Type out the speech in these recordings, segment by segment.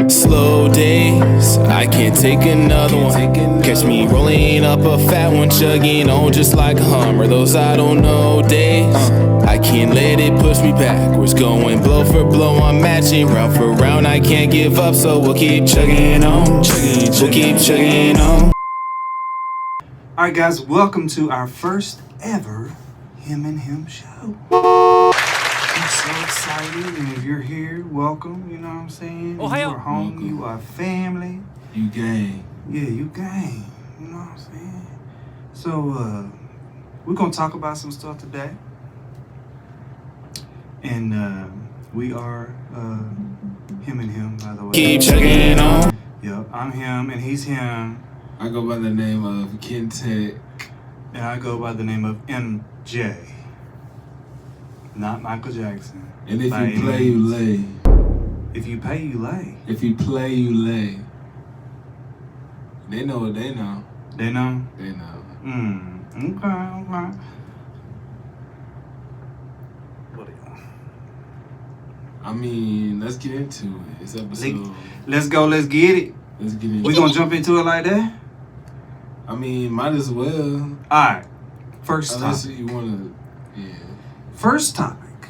Slow days, I can't take another one. Catch me rolling up a fat one, chugging on just like a Hummer. Those I don't know days, I can't let it push me backwards. Going blow for blow, I'm matching round for round. I can't give up, so we'll keep chugging on. We'll keep chugging on. Alright guys, welcome to our first ever Him and Him show. I'm so excited, and if you're here, welcome, you know what I'm saying? Oh, you are home, welcome. you are family. You gang. Yeah, you gang, you know what I'm saying? So, we're gonna talk about some stuff today. And, we are, Him and Him, by the way. Keep chugging on. Yep, I'm him, and he's him. I go by the name of Kentech. And I go by the name of MJ. Not Michael Jackson. And if By you any play, you means. lay. If you pay, you lay. If you play, you lay. They know what they know. They know? They know. Okay. What I mean, let's get into it. It's episode. Let's go, let's get it. Let's get into We it. gonna jump into it like that? I mean, might as well. Alright. First Unless topic. you want to. Yeah. First topic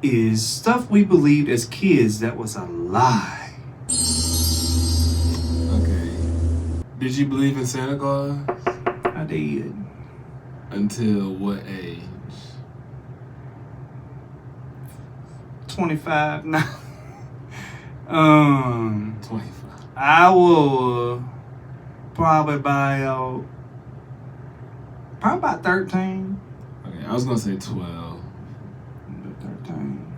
is stuff we believed as kids that was a lie. Okay. Did you believe in Santa Claus? I did. Until what age? 25 now. 25. I will probably about 13. Okay, I was gonna say 12. 13.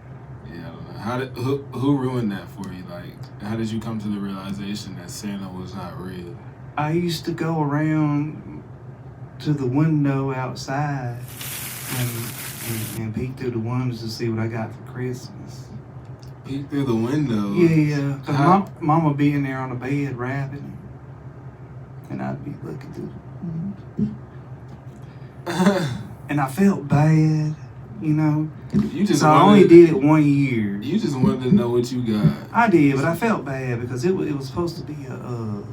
Yeah, I don't know. Who ruined that for you? Like, how did you come to the realization that Santa was not real? I used to go around to the window outside and peek through the windows to see what I got for Christmas. Peek through the window. Yeah, cause How- mama be in there on the bed rapping, and I'd be looking through. And I felt bad, you know. You just So I only did it 1 year. You just wanted to know what you got. I did, but I felt bad because it was supposed to be a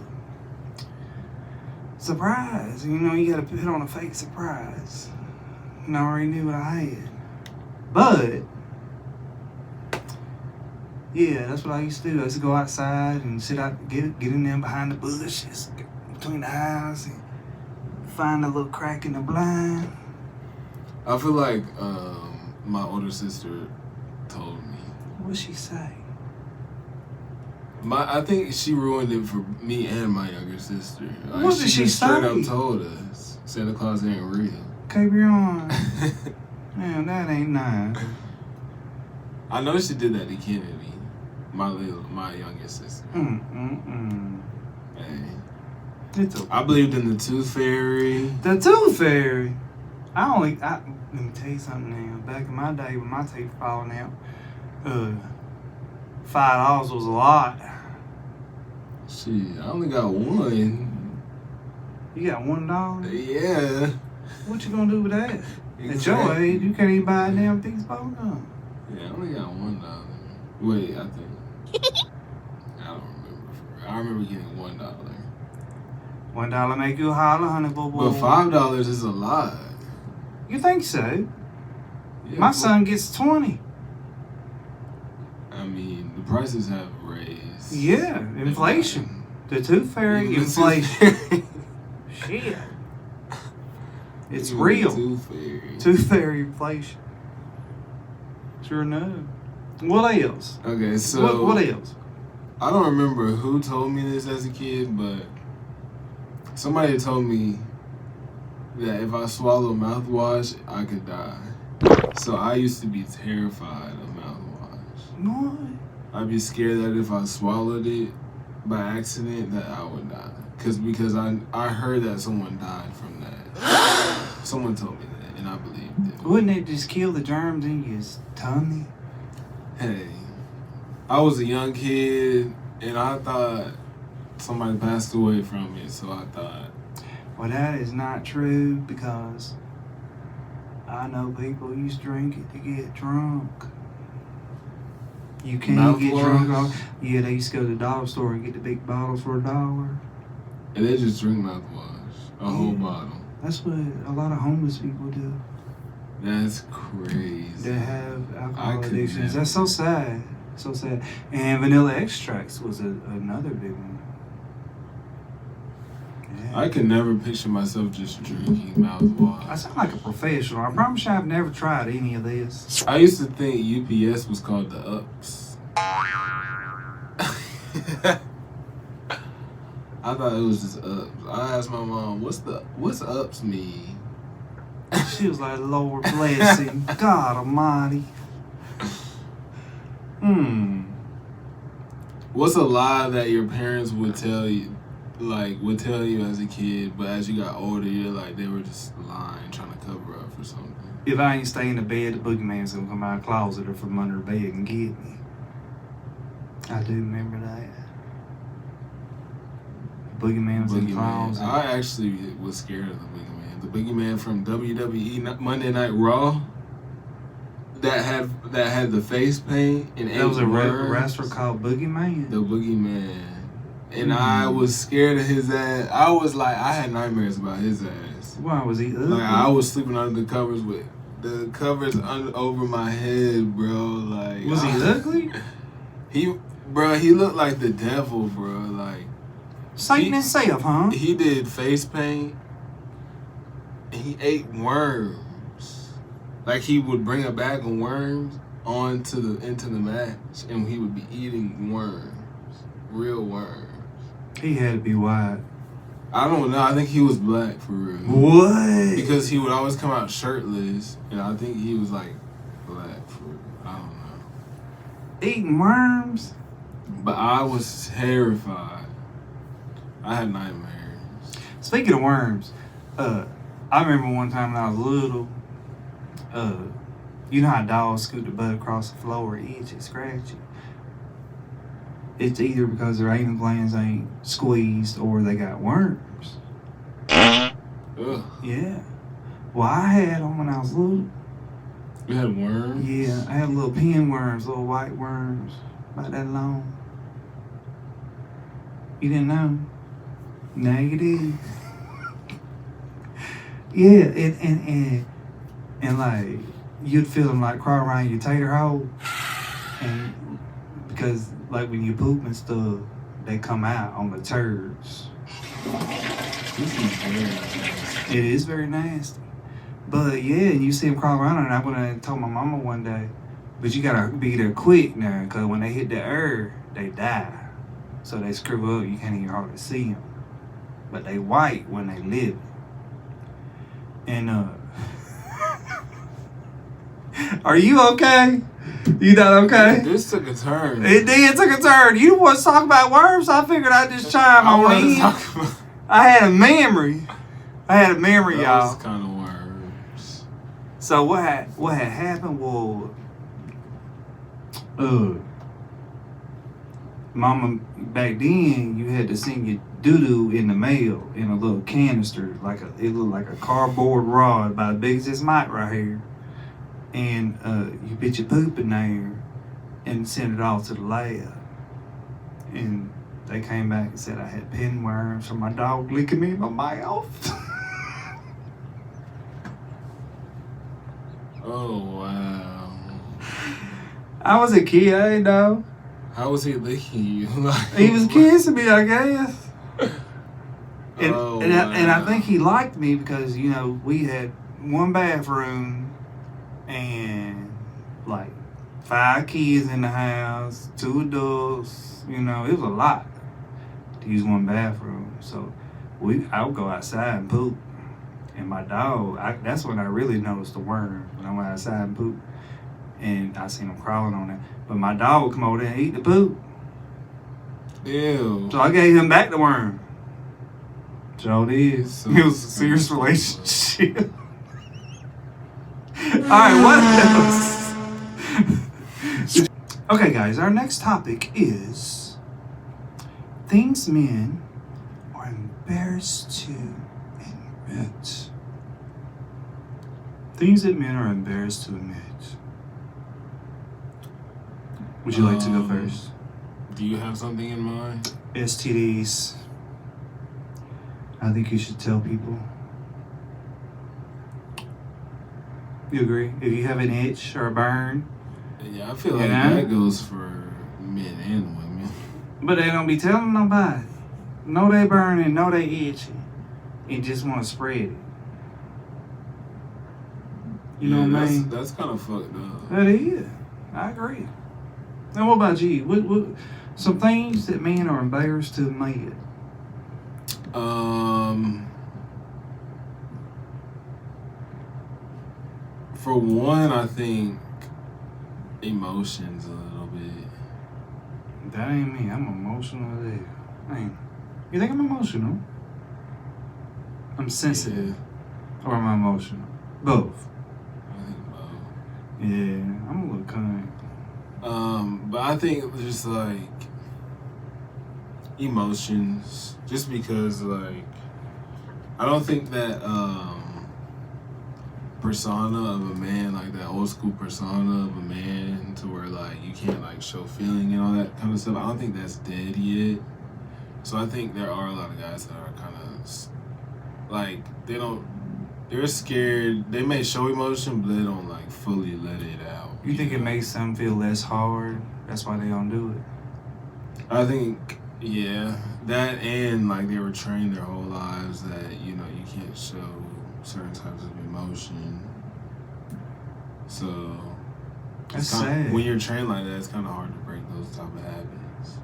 surprise. You know, you got to put on a fake surprise. And I already knew what I had. But yeah, that's what I used to do. I used to go outside and sit out, get in there behind the bushes, between the house, and find a little crack in the blind. I feel like my older sister told me. What'd she say? I think she ruined it for me and my younger sister. Like, What did she just straight say? up told us Santa Claus ain't real. Cabrion. Man, that ain't nice. I know she did that to Kennedy, my youngest sister. Hey. It's I believed in the Tooth Fairy. The Tooth Fairy. Let me tell you something now. Back in my day when my teeth falling out, $5 was a lot. Shit, I only got one. You got $1? Yeah. What you gonna do with that? At your Exactly. age, you can't even buy a damn piece of bone gum. Yeah, I only got $1. Wait, I think. I don't remember. I remember getting $1. $1 make you a holler, honey boo boo. But $5 is a lot. You think so? Yeah, My but- son gets 20. I mean, the prices have raised. Yeah, inflation. The Tooth Fairy, Even the inflation. Tooth Fairy. Shit. It's Even the real. Tooth Fairy. Tooth Fairy inflation. Sure enough. What else? Okay, so What else? I don't remember who told me this as a kid, but somebody told me that if I swallow mouthwash, I could die. So I used to be terrified of mouthwash. What? I'd be scared that if I swallowed it by accident, that I would die. Because I heard that someone died from that. Someone told me that, and I believed it. Wouldn't it just kill the germs in your tummy? Hey, I was a young kid, and I thought somebody passed away from it, so I thought. Well, that is not true because I know people used to drink it to get drunk. You can't get drunk Mouthwash? off. Yeah, they used to go to the dollar store and get the big bottles for $1. And they just drink mouthwash, a whole bottle. That's what a lot of homeless people do. That's crazy. They have alcohol could addictions. never. That's so sad. So sad. And vanilla extracts was another big one. Yeah. I can never picture myself just drinking I mouthwash. sound like a professional. I promise you I've never tried any of this. I used to think UPS was called the Ups. I thought it was just Ups. I asked my mom, what's Ups mean? She was like, Lord bless him. God almighty. What's a lie that your parents would tell you, as a kid, but as you got older, you're like, they were just lying, trying to cover up for something? If I ain't stay in the bed, the boogeyman's gonna come out of the closet or from under the bed and get me. I do remember that. The boogeyman was in the closet. I actually was scared of the boogeyman. The boogeyman from WWE Monday Night Raw. That had the face paint and There was a worms. wrestler called Boogeyman. The boogeyman, and I was scared of his ass. I was like, I had nightmares about his ass. Why was he ugly? Like I was sleeping under the covers with the covers over my head, bro. Like Was he ugly? He looked like the devil, bro. Like Satan himself, huh? he did face paint. And he ate worms. Like he would bring a bag of worms into the match, and he would be eating worms, real worms. He had to be white. I don't know. I think he was black for real. What? Because he would always come out shirtless, and I think he was like black for real. I don't know. Eating worms? But I was terrified. I had nightmares. Speaking of worms, I remember one time when I was little, you know how dogs scoot the butt across the floor, itch it, scratch it. It's either because their anal glands ain't squeezed or they got worms. Ugh. Yeah. Well, I had them when I was little. You had worms? Yeah, I had little pinworms, little white worms, about that long. You didn't know? Now you do. Yeah, and like you'd feel them like crawl around your tater hole, and because like when you poop and stuff, they come out on the turds. This is very nasty. It is very nasty, but yeah, and you see them crawl around, and I went and told my mama one day, but you gotta be there quick now, cause when they hit the air, they die. So they screw up, you can't even hardly see them, but they white when they live. And are you okay? You not okay? This took a turn. It did, took a turn. You want to talk about worms? I figured I'd just chime I on wanted to in. talk about I had a memory, y'all. those kind of worms. So what had happened was, Mama, back then you had to send your doo-doo in the mail in a little canister, it looked like a cardboard rod about as big as this mic right here. And you put your poop in there and send it off to the lab. And they came back and said I had pinworms from my dog licking me in my mouth. Oh wow! I was a kid, I didn't know. How was he licking you? He was kissing me, I guess. And, Oh, and I wow. think he liked me because, you know, we had one bathroom and like 5 kids in the house, 2 adults, you know, it was a lot to use one bathroom. So I would go outside and poop. And my dog, that's when I really noticed the worm, when I went outside and poop. And I seen him crawling on it. But my dog would come over there and eat the poop. Ew. So I gave him back the worm. So it is. So It was a serious relationship. Alright, what else? Okay, guys, our next topic is things men are embarrassed to admit. Things that men are embarrassed to admit. Would you like to go first? Do you have something in mind? STDs. I think you should tell people. You agree? If you have an itch or a burn, Yeah, I feel like Yeah. that goes for men and women. but they don't be telling nobody. Know they burning, know they itching, and just want to spread it. You know what I mean? That's kind of fucked up. That is. I agree. Now, what about you? What some things that men are embarrassed to admit? For one, I think emotions a little bit. That ain't me. I'm emotional as hell. Ain't. You think I'm emotional? I'm sensitive. Or am I emotional? Both. I think both. Yeah, I'm a little kind. But I think just like emotions, just because like I don't think that persona of a man, like that old school persona of a man, to where like you can't like show feeling and all that kind of stuff. I don't think that's dead yet. So I think there are a lot of guys that are kind of like they're scared. They may show emotion, but they don't like fully let it out. You think it makes them feel less hard? That's why they don't do it. I think, yeah, that and like they were trained their whole lives that you can't show certain types of emotion. So That's it's sad. when you're trained like that, it's kind of hard to break those type of habits.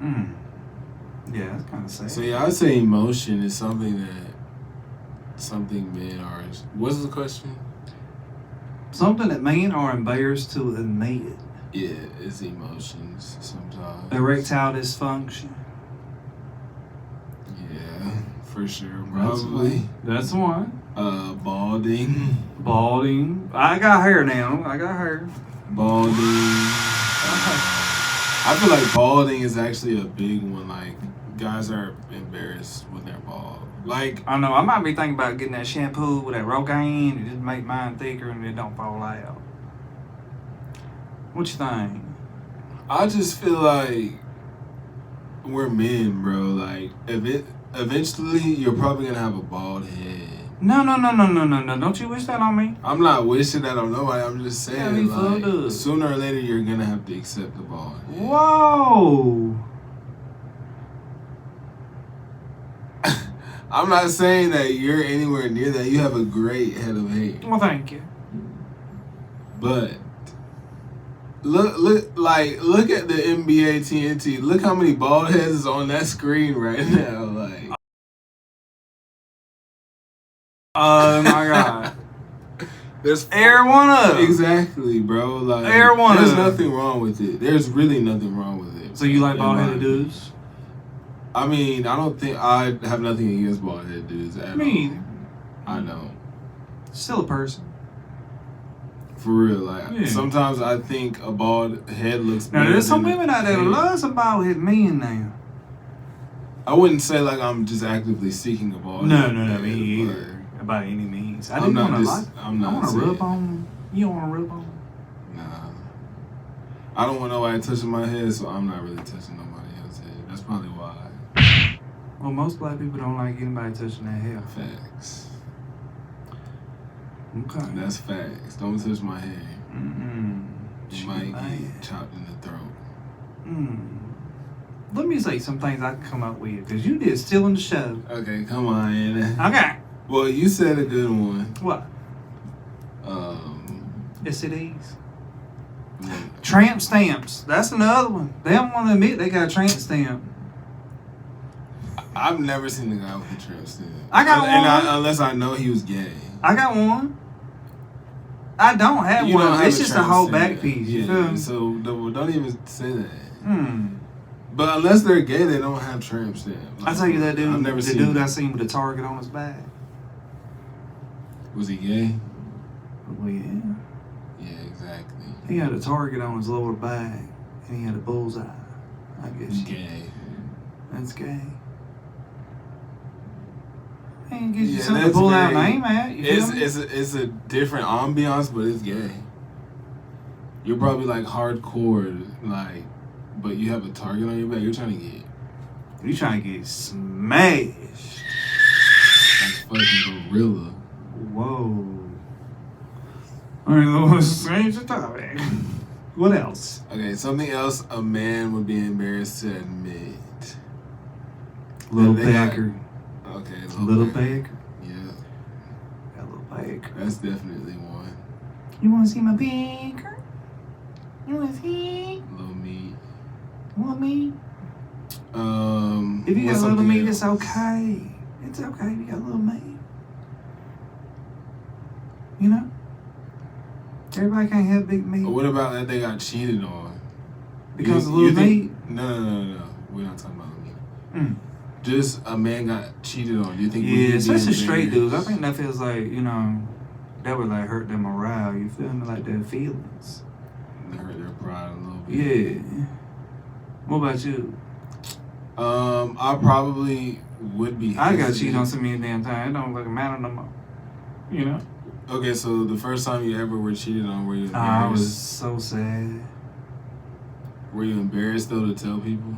Yeah, that's kind of sad. So yeah, I'd say emotion is something men are. What's the question? Something that men are embarrassed to admit. Yeah, it's emotions sometimes. Erectile dysfunction. Yeah, for sure, probably. That's one. Balding. Balding. I got hair now. I got hair. Balding. I feel like balding is actually a big one. Like, guys are embarrassed when they're bald. Like, I know. I might be thinking about getting that shampoo with that Rogaine and just make mine thicker and it don't fall out. What you think? I just feel like we're men, bro. Like, eventually you're probably gonna have a bald head. No. Don't you wish that on me? I'm not wishing that on nobody. I'm just saying, Yeah, me like, too. sooner or later you're gonna have to accept the bald head. Whoa. I'm not saying that you're anywhere near that. You have a great head of hair. Well, thank you. But look at the NBA TNT. Look how many bald heads is on that screen right now. Like, Oh my God. there's Air one up. exactly, bro. Like, Air one there's up. nothing wrong with it. There's really nothing wrong with it. So you like in bald my headed opinion. dudes? I mean, I don't think I have nothing against bald head dudes at Me all. either. I don't. Still a person. For real, like Yeah. sometimes I think a bald head looks Now better there's some than women out there that hair. love some bald headed men now. I wouldn't say like I'm just actively seeking a bald head. No, me but either. By any means. I I'm didn't not want to just. like. I'm I not want to saying. rub on. You don't want to rub on. Nah. I don't want nobody touching my head, so I'm not really touching nobody else's head. That's probably why. Well, most black people don't like anybody touching their hair. Facts. Okay. That's facts. Don't touch my hair. You might Man. get chopped in the throat. Let me say some things I can come up with because you did still in the show. Okay, come on. Okay. Well, you said a good one. What? Um, STDs. Tramp stamps. That's another one. They don't want to admit they got a tramp stamp. I've never seen a guy with a tramp stamp. I got one. Unless I know he was gay. I got one. I don't have You one. don't have It's just a whole tramp back stamp. piece. You feel Yeah, me? so don't even say that. But unless they're gay, they don't have tramp stamps. I tell you that dude. I've never the seen dude that. I seen with a target on his back. Was he gay? Well, yeah. Yeah, exactly. He had a target on his lower back, and he had a bullseye. I guess. Gay. That's gay. Ain't get you Yeah, something to that's pull out and very- aim at. You feel me? It's a different ambiance, but it's gay. You're probably like hardcore, like but you have a target on your back. You're trying to get You trying to get smashed. like fucking gorilla. Whoa. All right, let's change the topic. What else? Okay, something else a man would be embarrassed to admit. Little They got- Baker. Okay, Little Baker. Baker. Yeah, That Little Baker. that's definitely one. You want to see my Baker? You want to see? Little meat. You want me? If you got what's little something meat, else? it's okay. It's okay if you got little meat. You know? Everybody can't have big meat. What about that they got cheated on? Because of You little think- meat? No. We're not talking about meat. Mm. Just a man got cheated on. Do you think? Yeah, we'd be especially straight embarrassed? dudes. I think that feels like, you know, that would like hurt their morale. You feel me? Like their feelings. They hurt their pride a little bit. Yeah. What about you? I probably would be. I got hesitant. cheated on so many damn times. It don't fucking matter no more. You know? Okay, so the first time you ever were cheated on, were you embarrassed? I was so sad. Were you embarrassed though to tell people?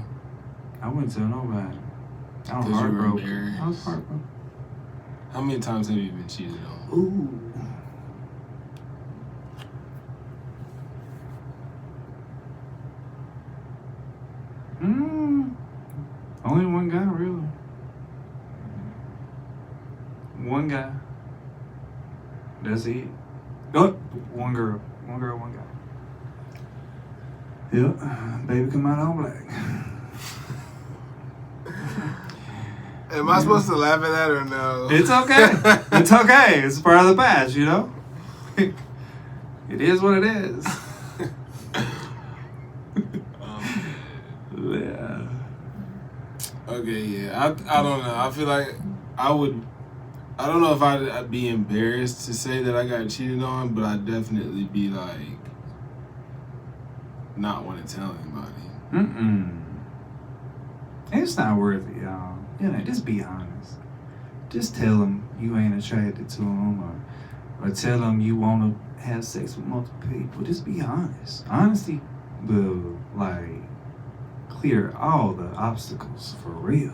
I wouldn't tell nobody. I was 'Cause you were heartbroken. embarrassed. I was heartbroken. How many times have you been cheated on? Ooh. Only one guy, really. One guy. That's it. Oh, one girl. One girl, one guy. Yep. Baby come out all black. Am I supposed to laugh at that or no? It's okay. It's okay. It's part of the past, you know? It is what it is. Yeah. Okay, yeah. I don't know. I feel like I don't know if I'd be embarrassed to say that I got cheated on, but I'd definitely be like not want to tell anybody. It's not worth it, y'all. You know, just be honest. Just tell them you ain't attracted to them, or tell them you want to have sex with multiple people. Just be honest. Honesty will, like, clear all the obstacles for real.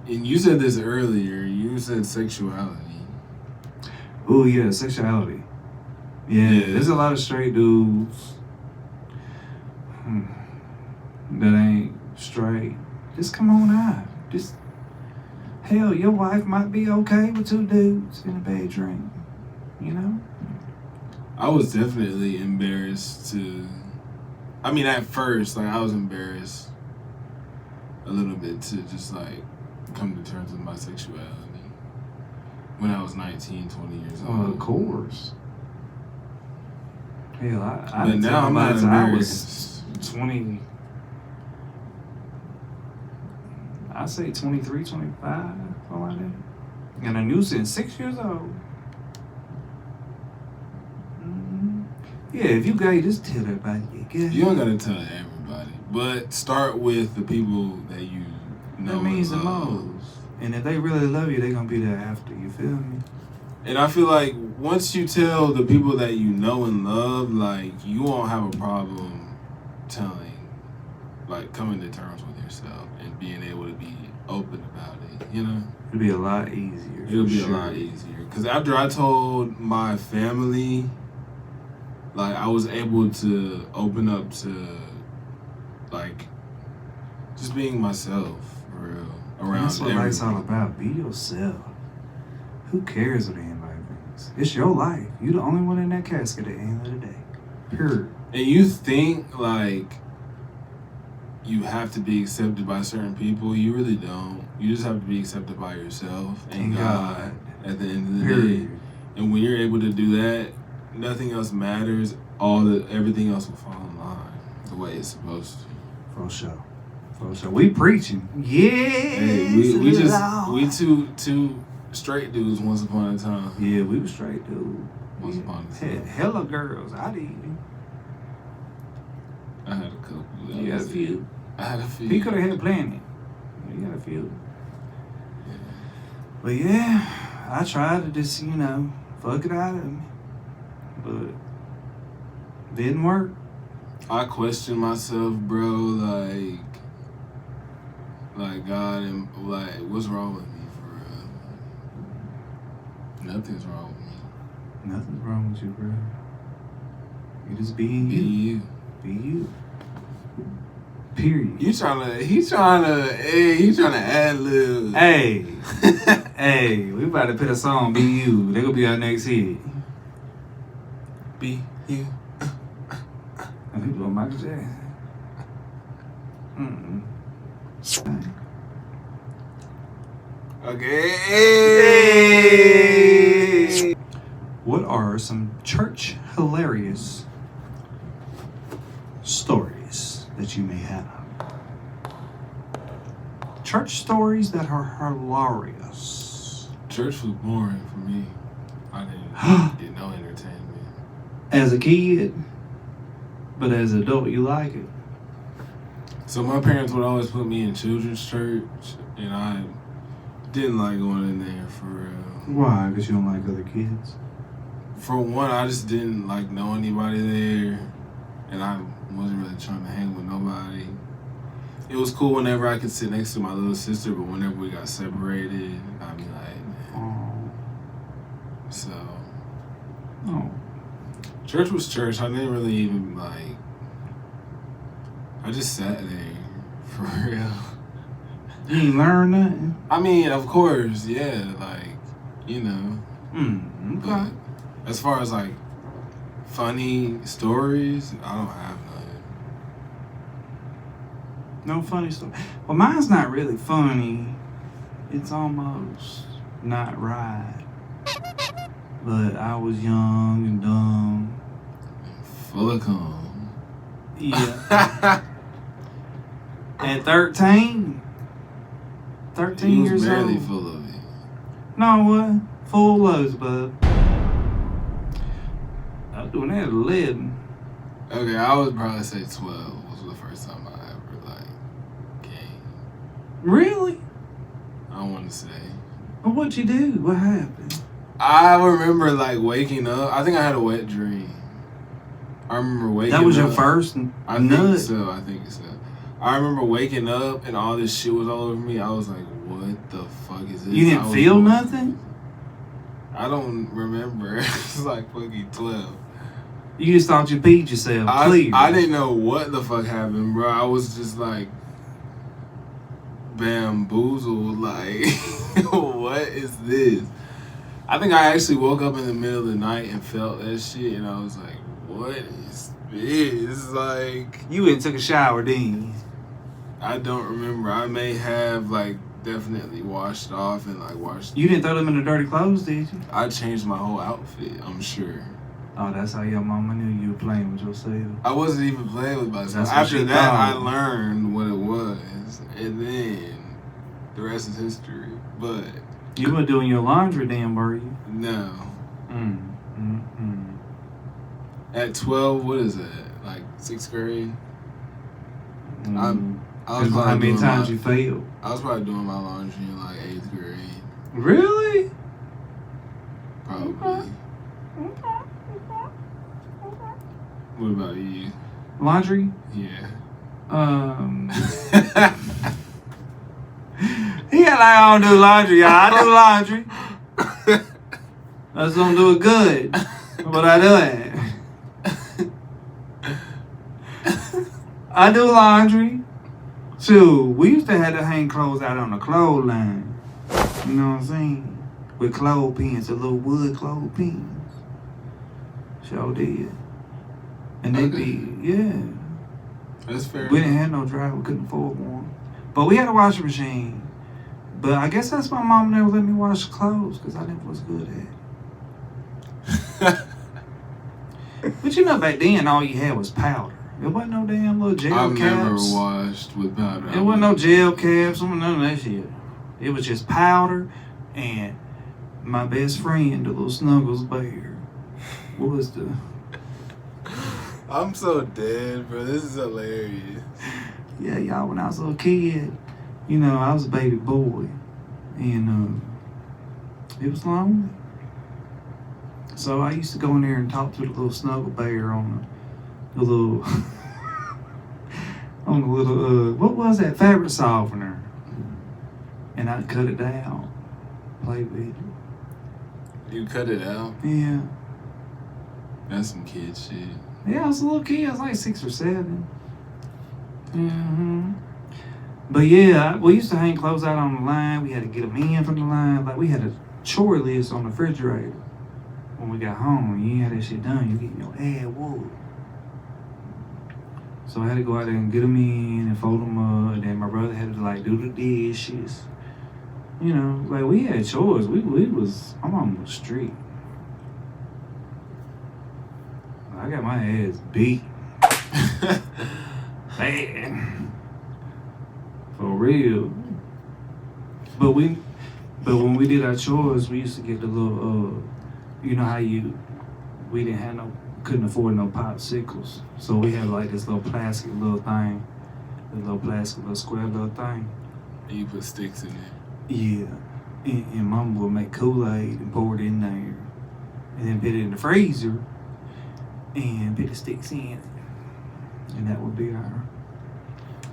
And you said this earlier. You said sexuality. Oh yeah, sexuality. Yeah, there's a lot of straight dudes that ain't straight. Just come on out. Just hell, your wife might be okay with two dudes in a bedroom. You know? I was definitely embarrassed to. I mean, at first, like I was embarrassed a little bit to just like come to terms with my sexuality when I was 19, 20 years old. Well, of course. Hell, I But didn't now tell I'm not nobody till I embarrassed. was 20. I say 23, 25, something like that. And I knew since 6 years old. Yeah, if you gay, just tell everybody you gay. You don't gotta tell everybody, but start with the people that you know. That means the and love. most. And if they really love you, they gonna be there after. You feel me? And I feel like once you tell the people that you know and love, like you won't have a problem telling, like coming to terms with yourself and being able to be open about it. You know, It'll be a lot easier. it'll for be sure. a lot easier. Cause after I told my family, like I was able to open up to, like, just being myself for real around That's what life's all everybody. about. Be yourself. Who cares what anybody thinks? It's your life. You the only one in that casket at the end of the day. Period. And you think like you have to be accepted by certain people. You really don't. You just have to be accepted by yourself and God at the end of the day. Period. And when you're able to do that, nothing else matters. Everything else will fall in line the way it's supposed to. For sure. For sure. We preaching. Yes. Hey, we two straight dudes once upon a time. Yeah, we was straight, dude. Once upon a Had time. hella girls. I did. I had a couple. You got a few. I had a few. He could have had plenty. You got a few. But yeah, I tried to just, fuck it out of me. But didn't work. I question myself, bro. Like God, and like, what's wrong with me for real? Nothing's wrong with me. Nothing's wrong with you, bro. You just being Be you. you. Be you. Period. He's trying to ad lib. Hey, hey, we about to put a song, Be You. They gonna be our next hit. Be you. And he doing Michael Jackson. Okay. Hey. What are some church hilarious stories that you may have? Church stories that are hilarious. Church was boring for me. I didn't get no entertainment. As a kid, but as an adult, you like it. So my parents would always put me in children's church, and I didn't like going in there for real. Why? Because you don't like other kids? For one, I just didn't like know anybody there, and I wasn't really trying to hang with nobody. It was cool whenever I could sit next to my little sister, but whenever we got separated, I'd be like, man. Oh. So, Oh. church was church. I didn't really even like. I just sat there for real. You ain't learn nothing? I mean, of course, yeah, like, you know. Okay. But as far as like funny stories, I don't have none. No funny story. Well, mine's not really funny. It's almost not right. But I was young and dumb. Full of cum. Yeah. At 13 He was years barely old. full of it. No, what? Full loads, bud. I was doing that at 11. Okay, I would probably say 12 was the first time I ever like came. Really? I want to say. Well, what'd you do? What happened? I remember like waking up. I think I had a wet dream. I remember waking up. That was your first I nut? think so. I remember waking up and all this shit was all over me. I was like, what the fuck is this? You didn't feel nothing? I don't remember. It's like fucking 12. You just thought you peed yourself. I Clear. didn't know what the fuck happened, bro. I was just like bamboozled. Like, what is this? I think I actually woke up in the middle of the night and felt that shit, and I was like, what is this? Like, You went and took a shower, didn't you? I don't remember. I may have like definitely washed off and like washed. You didn't throw them in the dirty clothes, did you? I changed my whole outfit, I'm sure. Oh, that's how your mama knew you were playing with yourself. I wasn't even playing with myself. That's what After she that, I thought. learned what it was, and then the rest is history. But You were doing your laundry then, were you? no, Mm. at 12, what is that? Like 6th grade? I was How probably many doing times my, you failed? I was probably doing my laundry in like 8th grade, Really? probably. What about you? Laundry? Yeah. He like, I don't do laundry, y'all. I do laundry. I just don't do it good. But I do it. I do laundry. Shoot, we used to have to hang clothes out on the clothesline. You know what I'm saying? With clothes pins, the little wood clothes pins. Sure did. And they be, yeah. That's fair. We didn't have no dryer, we couldn't afford one. But we had a washing machine. But I guess that's why mom never let me wash clothes, because I never was good at it. But you know, back then, all you had was powder. It wasn't no damn little gel I've caps. never washed with powder. It wasn't no gel caps, none of that shit. It was just powder and my best friend, the little Snuggles Bear, was the... I'm so dead, bro. This is hilarious. Yeah, y'all, when I was a little kid, you know, I was a baby boy. And it was lonely. So I used to go in there and talk to the little Snuggle Bear on the little on the little what was that fabric softener, and I cut it down, play with it. You cut it out? Yeah, That's some kid shit. yeah. I was a little kid. I was like 6 or 7. But yeah, we used to hang clothes out on the line. We had to get them in from the line. Like we had a chore list on the refrigerator. When we got home, you ain't had that shit done. You getting your ass whooped. So I had to go out there and get them in and fold them up. And then my brother had to like do the dishes. You know, like we had chores. We was, my mom was strict. I got my ass beat. Bad. For real. But when we did our chores, we used to get the little, you know how we didn't have couldn't afford no popsicles. So we had like this little plastic little thing, little square little thing. And you put sticks in it. Yeah. And Mama would make Kool-Aid and pour it in there. And then put it in the freezer and put the sticks in it. And that would be our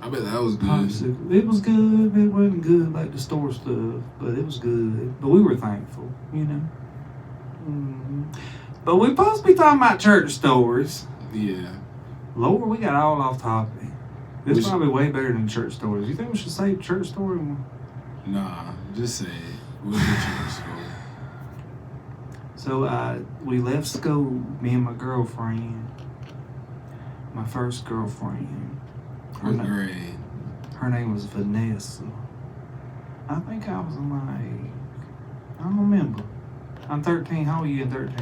I bet that was good. popsicle. It was good. It wasn't good like the store stuff, but it was good. But we were thankful, you know. But we're supposed to be talking about church stories. Yeah. Lord, we got all off topic. This is probably way better than church stories. You think we should say church story? Nah, just say it. What's the church story? So we left school, me and my girlfriend, my first girlfriend. What grade? Her name was Vanessa. I think I was in like, I don't remember. I'm 13. How old are you in 13?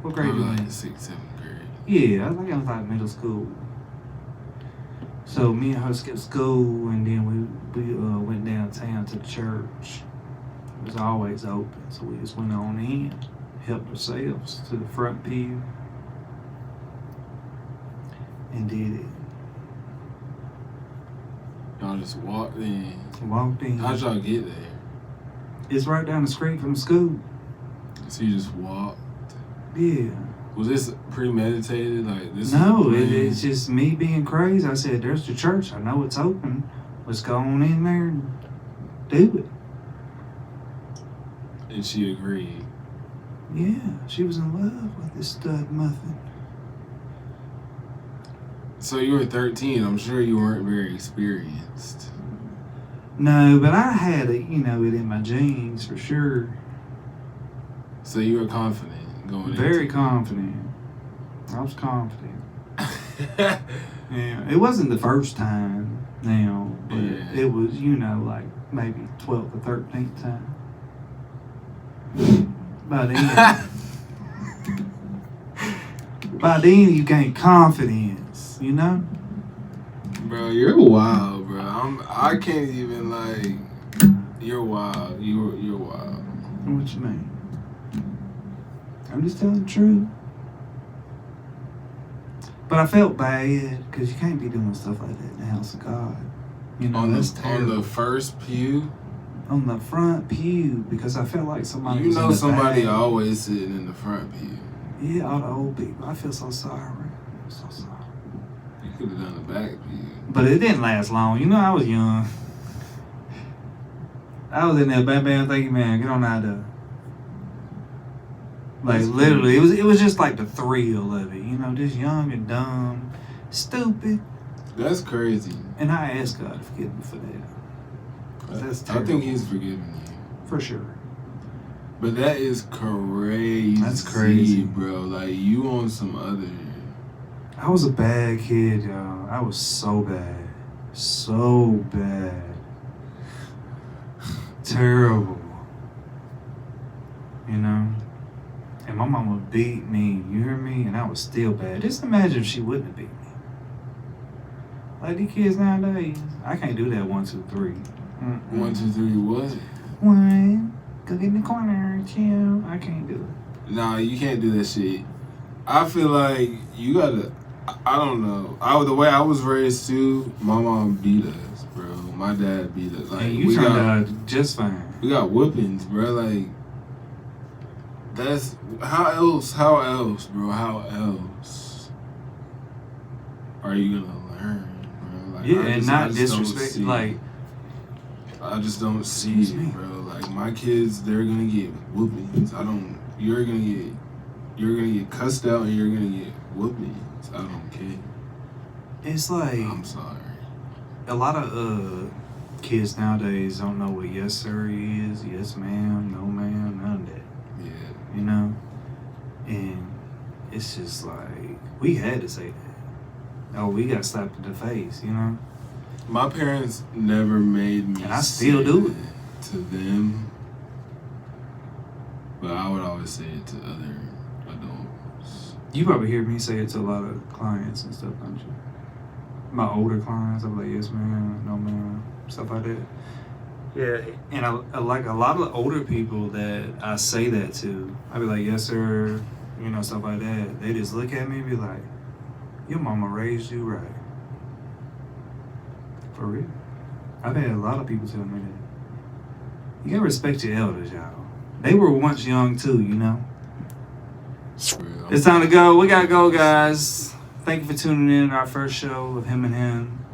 What grade Probably you in? like 6th, 7th grade. Yeah, I think I was like middle school. So me and her skipped school, and then we went downtown to the church. It was always open, so we just went on in, helped ourselves to the front pew, and did it. Y'all just walked in. Walked in. How'd y'all get there? It's right down the street from the school. So you just walked? Yeah. Was this premeditated? Like this? No, was it's just me being crazy. I said, "There's the church. I know it's open. Let's go on in there and do it." And she agreed. Yeah, she was in love with this stud muffin. So you were 13. I'm sure you weren't very experienced. No, but I had it, it in my genes for sure. So you were confident going Very confident. I was confident. Yeah, it wasn't the first time now, but Yeah. it was, like maybe 12th or 13th time. By then you gain confidence, Bro, you're wild, bro. I can't even You're wild. You're wild. What you mean? I'm just telling the truth. But I felt bad because you can't be doing stuff like that in the house of God. That's terrible. On the first pew. On the front pew, because I felt like somebody. You was know in the somebody back. always sitting in the front pew. Yeah, all the old people. I feel so sorry. I'm so sorry. You could have done the back pew. But it didn't last long. I was young. I was in there, bam, bam, thank you, man. Get on out of there. Like That's literally, it was just like the thrill of it. Just young and dumb, stupid. That's crazy. And I asked God to forgive me for that. That's I terrible. think he's forgiving you. For sure. But that is crazy. That's crazy. Bro. Like, you on some other... I was a bad kid, y'all. I was so bad. So bad. Terrible. And my mom would beat me, you hear me? And I was still bad. Just imagine if she wouldn't have beat me. Like these kids nowadays, I can't do that 1, 2, 3. 1, 2, 3, what? 1, go get in the corner, chill. I can't do it. Nah, you can't do that shit. I feel like you gotta... I don't know. The way I was raised too, my mom beat us, bro. My dad beat us. Like, And you turned out just fine. We got whoopings, bro. Like, that's... How else, bro? How else are you gonna learn, bro? Like, Yeah, I and just- not I just don't disrespect. see- Like, I just don't see Excuse me. it, bro. Like my kids, they're gonna get whoopings. You're gonna get cussed out and you're gonna get whoopings. I don't care. it's like I'm sorry. a lot of kids nowadays don't know what yes sir is, yes ma'am, no ma'am, none of that. Yeah. You know, and it's just like we had to say that. Oh, we got slapped in the face. You know. My parents never made me And I still say do it. that to them. But I would always say it to other adults. You probably hear me say it to a lot of clients and stuff, don't you? My older clients, I'm like, yes, ma'am, no, ma'am, stuff like that. Yeah, and I like a lot of older people that I say that to. I be like, yes, sir, you know, stuff like that. They just look at me and be like, your mama raised you right. For real. I've had a lot of people tell me that. You gotta respect your elders, y'all. They were once young too, you know. Real. It's time to go. We gotta go, guys. Thank you for tuning in to our first show of Him and Him.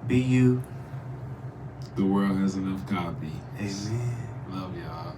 Be you. The world has enough copy. Amen. Love y'all.